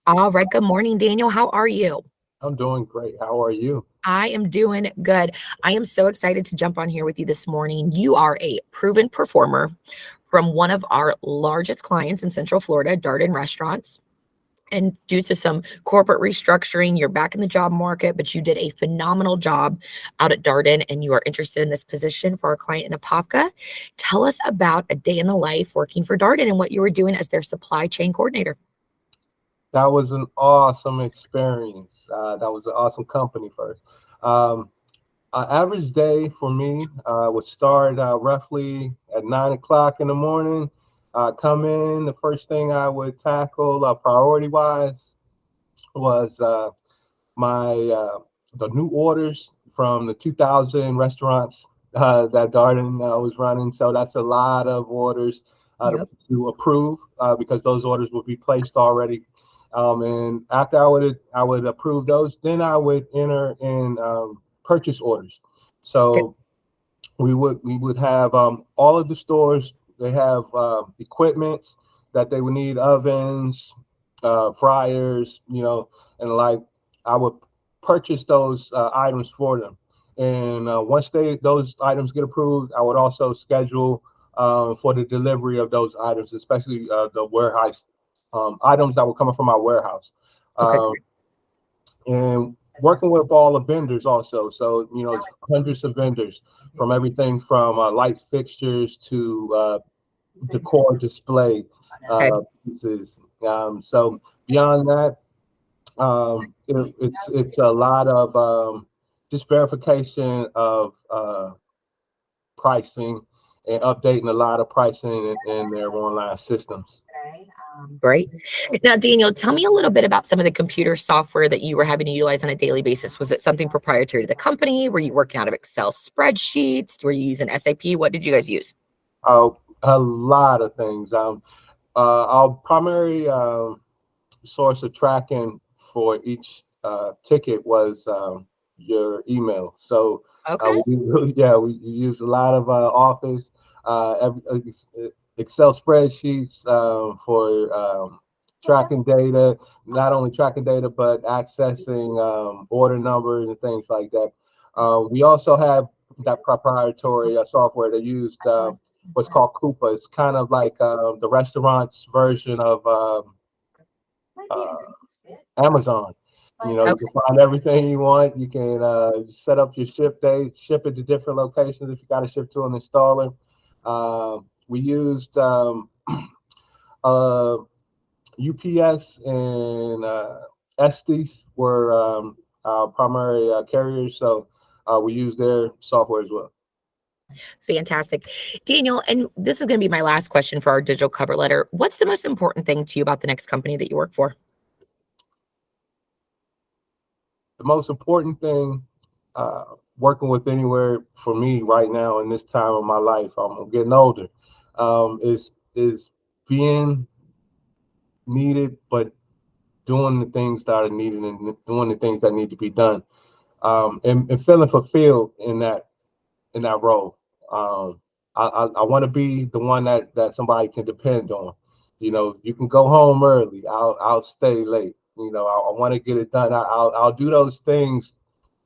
All right. Good morning, Daniel. How are you? I'm doing great. How are you? I am doing good. I am so excited to jump on here with you this morning. You are a proven performer from one of our largest clients in Central Florida, Darden Restaurants. And due to some corporate restructuring, you're back in the job market, but you did a phenomenal job out at Darden and you are interested in this position for our client in Apopka. Tell us about a day in the life working for Darden and what you were doing as their supply chain coordinator. That was an awesome experience. That was an awesome company first. Um, an average day for me would start roughly at 9 o'clock in the morning. Come in, the first thing I would tackle priority wise was my the new orders from the 2,000 restaurants that Darden was running. So that's a lot of orders Yep. to approve because those orders would be placed already. And after I would approve those, then I would enter in purchase orders. So we would have all of the stores. They have equipment that they would need, ovens, fryers, and like I would purchase those items for them. And once those items get approved, I would also schedule for the delivery of those items, especially the warehouse items that were coming from our warehouse. Okay. Um, and working with all the vendors also. So, hundreds of vendors from everything from lights, fixtures to decor display Okay. pieces. So beyond that, it's a lot of just verification of pricing and updating a lot of pricing in their online systems. Great. Now, Daniel, tell me a little bit about some of the computer software that you were having to utilize on a daily basis. Was it something proprietary to the company? Were you working out of Excel spreadsheets? Were you using SAP? What did you guys use? A lot of things. Our primary source of tracking for each ticket was your email. So Okay. we use a lot of Office, Excel spreadsheets for tracking data. Not only tracking data, but accessing order numbers and things like that. We also have that proprietary software that used what's called Coupa. It's kind of like the restaurant's version of uh, Amazon. You Okay. can find everything you want. You can set up your ship dates, ship it to different locations if you got to ship to an installer. We used uh, UPS and Estes were our primary carriers, so we use their software as well. Fantastic. Daniel, and this is going to be my last question for our digital cover letter. What's the most important thing to you about the next company that you work for? The most important thing working with anywhere for me right now in this time of my life, I'm getting older, is being needed, but doing the things that are needed and doing the things that need to be done, and feeling fulfilled in that role. I want to be the one that somebody can depend on. You can go home early. I'll stay late. I want to get it done. I'll do those things,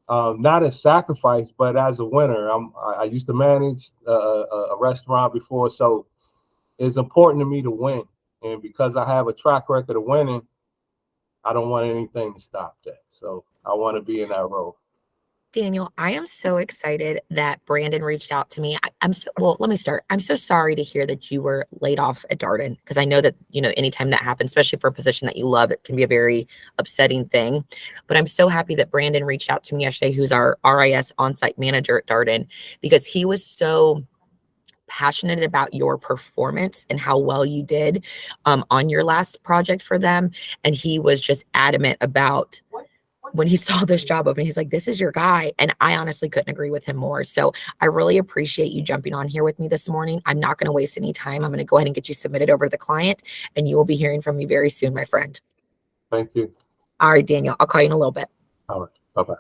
not as sacrifice, but as a winner. I used to manage a restaurant before, so it's important to me to win. And because I have a track record of winning, I don't want anything to stop that. So I want to be in that role. Daniel, I am so excited that Brandon reached out to me. I'm so well, let me start. I'm so sorry to hear that you were laid off at Darden because I know that, anytime that happens, especially for a position that you love, it can be a very upsetting thing. But I'm so happy that Brandon reached out to me yesterday, who's our RIS on-site manager at Darden, because he was so passionate about your performance and how well you did on your last project for them. And he was just adamant about when he saw this job open, he's like, this is your guy. And I honestly couldn't agree with him more. So I really appreciate you jumping on here with me this morning. I'm not going to waste any time. I'm going to go ahead and get you submitted over to the client, and you will be hearing from me very soon, my friend. Thank you. All right, Daniel, I'll call you in a little bit. All right. Bye bye.